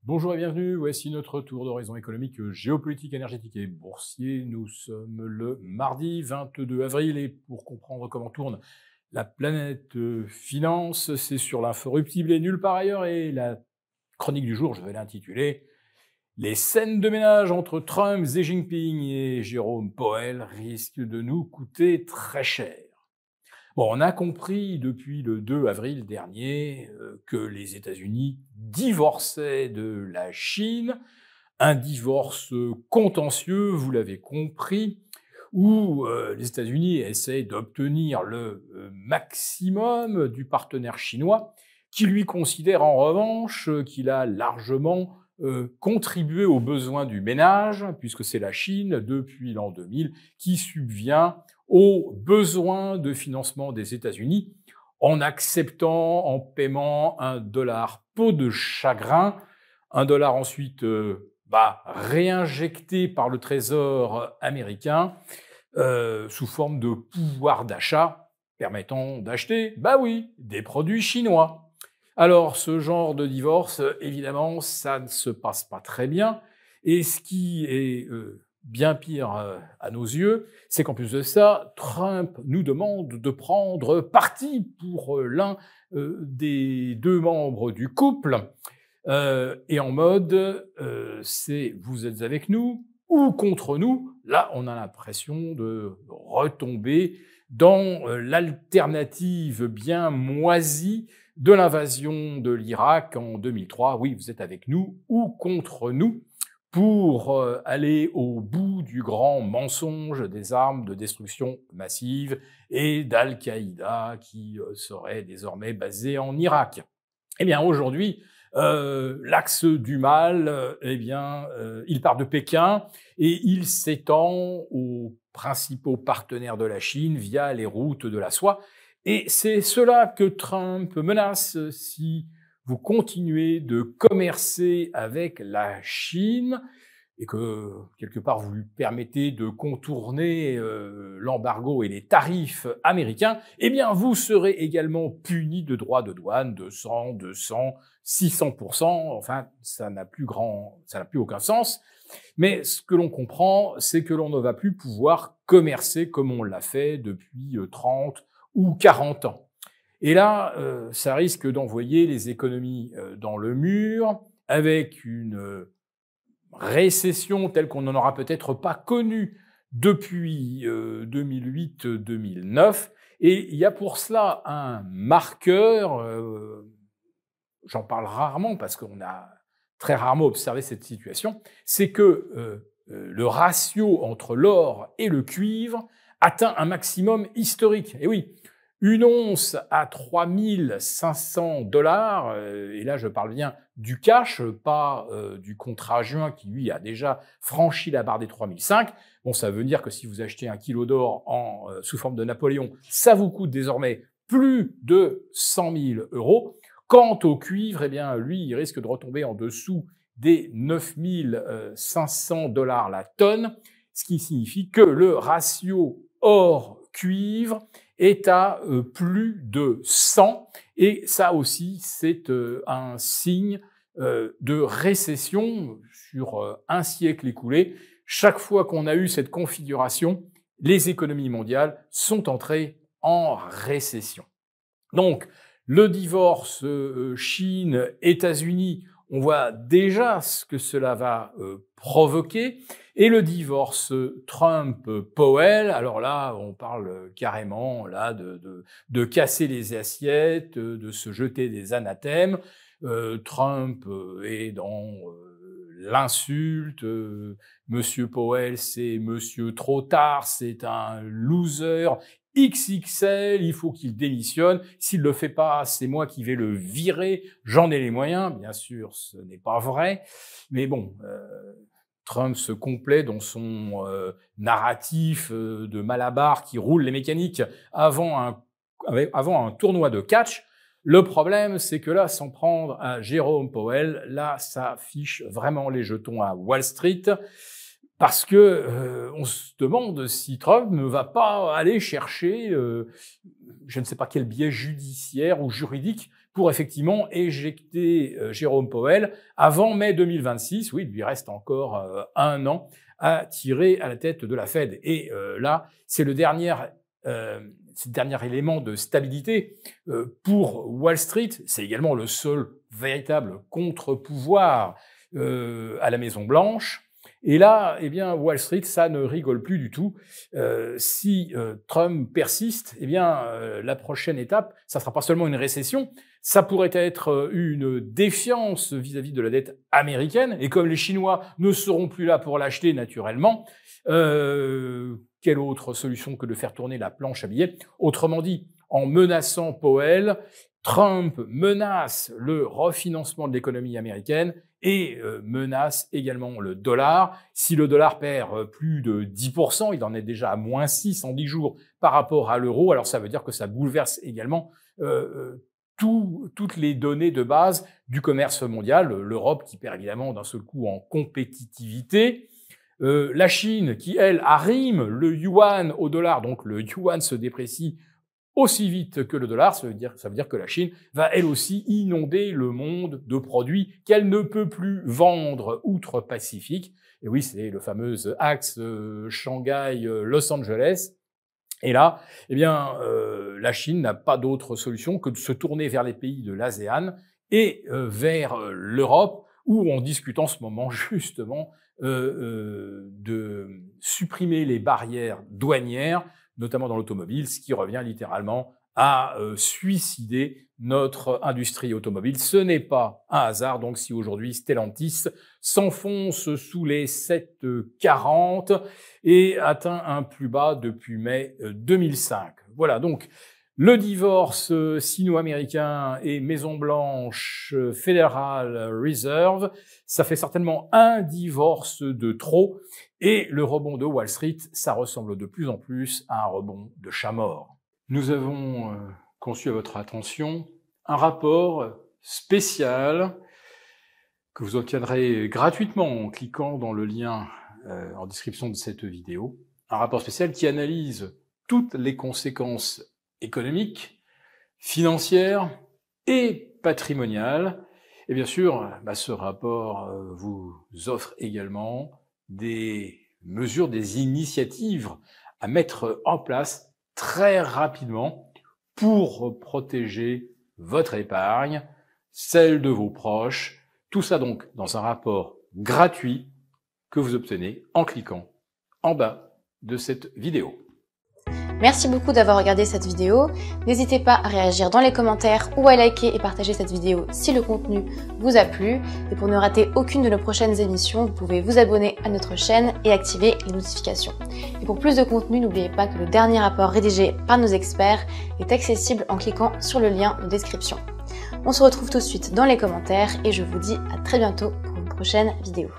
Bonjour et bienvenue, voici notre tour d'horizon économique, géopolitique, énergétique et boursier. Nous sommes le mardi 22 avril et pour comprendre comment tourne la planète finance, c'est sur l'inforruptible et nulle part ailleurs. Et la chronique du jour, je vais l'intituler Les scènes de ménage entre Trump, Xi Jinping et Jérôme Powell risquent de nous coûter très cher. Bon, on a compris depuis le 2 avril dernier que les États-Unis divorçaient de la Chine, un divorce contentieux, vous l'avez compris, où les États-Unis essaient d'obtenir le maximum du partenaire chinois, qui lui considère en revanche qu'il a largement contribué aux besoins du ménage, puisque c'est la Chine, depuis l'an 2000, qui subvient aux besoins de financement des États-Unis en acceptant en paiement $1 peau de chagrin, $1 ensuite réinjecté par le Trésor américain sous forme de pouvoir d'achat permettant d'acheter, des produits chinois. Alors, ce genre de divorce, évidemment, ça ne se passe pas très bien. Et ce qui est bien pire à nos yeux, c'est qu'en plus de ça, Trump nous demande de prendre parti pour l'un des deux membres du couple, et en mode c'est vous êtes avec nous ou contre nous. Là, on a l'impression de retomber dans l'alternative bien moisie de l'invasion de l'Irak en 2003. Oui, vous êtes avec nous ou contre nous pour aller au bout du grand mensonge des armes de destruction massive et d'Al-Qaïda qui serait désormais basé en Irak. Eh bien, aujourd'hui, l'axe du mal, il part de Pékin et il s'étend aux principaux partenaires de la Chine via les routes de la soie. Et c'est cela que Trump menace si vous continuez de commercer avec la Chine et que, quelque part, vous lui permettez de contourner l'embargo et les tarifs américains, eh bien, vous serez également puni de droits de douane de 100, 200, 600%. Enfin, ça n'a plus aucun sens. Mais ce que l'on comprend, c'est que l'on ne va plus pouvoir commercer comme on l'a fait depuis 30 ou 40 ans. Et là, ça risque d'envoyer les économies dans le mur, avec une récession telle qu'on n'en aura peut-être pas connue depuis 2008-2009. Et il y a pour cela un marqueur, j'en parle rarement parce qu'on a très rarement observé cette situation, c'est que le ratio entre l'or et le cuivre atteint un maximum historique. Et oui, une once à 3500 $, et là je parle bien du cash, pas du contrat juin qui lui a déjà franchi la barre des 3005. Bon, ça veut dire que si vous achetez 1 kilo d'or sous forme de Napoléon, ça vous coûte désormais plus de 100 000 €. Quant au cuivre, eh bien, lui, il risque de retomber en dessous des 9 500 $ la tonne, ce qui signifie que le ratio or-cuivre est à plus de 100, et ça aussi, c'est un signe de récession sur un siècle écoulé. Chaque fois qu'on a eu cette configuration, les économies mondiales sont entrées en récession. Donc, le divorce Chine-États-Unis, on voit déjà ce que cela va provoquer. Et le divorce Trump-Powell, alors là, on parle carrément là de casser les assiettes, de se jeter des anathèmes. Trump est dans l'insulte. Monsieur Powell, c'est monsieur trop tard, c'est un loser XXL, il faut qu'il démissionne. S'il le fait pas, c'est moi qui vais le virer. J'en ai les moyens. Bien sûr, ce n'est pas vrai. Mais bon, Trump se complaît dans son narratif de Malabar qui roule les mécaniques avant un tournoi de catch. Le problème, c'est que là, sans prendre à Jérôme Powell, là, ça fiche vraiment les jetons à Wall Street. parce que on se demande si Trump ne va pas aller chercher, je ne sais pas quel biais judiciaire ou juridique pour effectivement éjecter Jérôme Powell avant mai 2026. Oui, il lui reste encore 1 an à tirer à la tête de la Fed. Et là, c'est le dernier élément de stabilité pour Wall Street. C'est également le seul véritable contre-pouvoir à la Maison-Blanche. Et là, eh bien, Wall Street, ça ne rigole plus du tout. Si Trump persiste, eh bien, la prochaine étape, ça sera pas seulement une récession, ça pourrait être une défiance vis-à-vis de la dette américaine. Et comme les Chinois ne seront plus là pour l'acheter naturellement, quelle autre solution que de faire tourner la planche à billets? Autrement dit, en menaçant Powell, Trump menace le refinancement de l'économie américaine et menace également le dollar. Si le dollar perd plus de 10%, il en est déjà à -6 en 10 jours par rapport à l'euro, alors ça veut dire que ça bouleverse également toutes les données de base du commerce mondial. L'Europe qui perd évidemment d'un seul coup en compétitivité. La Chine qui, elle, arrime le yuan au dollar, donc le yuan se déprécie aussi vite que le dollar, ça veut dire que la Chine va elle aussi inonder le monde de produits qu'elle ne peut plus vendre outre-Pacifique. Et oui, c'est le fameux axe Shanghai-Los Angeles. Et là, eh bien, la Chine n'a pas d'autre solution que de se tourner vers les pays de l'ASEAN et vers l'Europe, où on discute en ce moment justement de supprimer les barrières douanières, notamment dans l'automobile, ce qui revient littéralement à suicider notre industrie automobile. Ce n'est pas un hasard, donc, si aujourd'hui Stellantis s'enfonce sous les 7,40 et atteint un plus bas depuis mai 2005. Voilà, donc, le divorce sino-américain et Maison-Blanche Federal Reserve, ça fait certainement un divorce de trop. Et le rebond de Wall Street, ça ressemble de plus en plus à un rebond de chat mort. Nous avons conçu à votre attention un rapport spécial que vous obtiendrez gratuitement en cliquant dans le lien en description de cette vidéo. Un rapport spécial qui analyse toutes les conséquences économiques, financières et patrimoniales. Et bien sûr, ce rapport vous offre également des mesures, des initiatives à mettre en place très rapidement pour protéger votre épargne, celle de vos proches. Tout ça donc dans un rapport gratuit que vous obtenez en cliquant en bas de cette vidéo. Merci beaucoup d'avoir regardé cette vidéo. N'hésitez pas à réagir dans les commentaires ou à liker et partager cette vidéo si le contenu vous a plu. Et pour ne rater aucune de nos prochaines émissions, vous pouvez vous abonner à notre chaîne et activer les notifications. Et pour plus de contenu, n'oubliez pas que le dernier rapport rédigé par nos experts est accessible en cliquant sur le lien de description. On se retrouve tout de suite dans les commentaires et je vous dis à très bientôt pour une prochaine vidéo.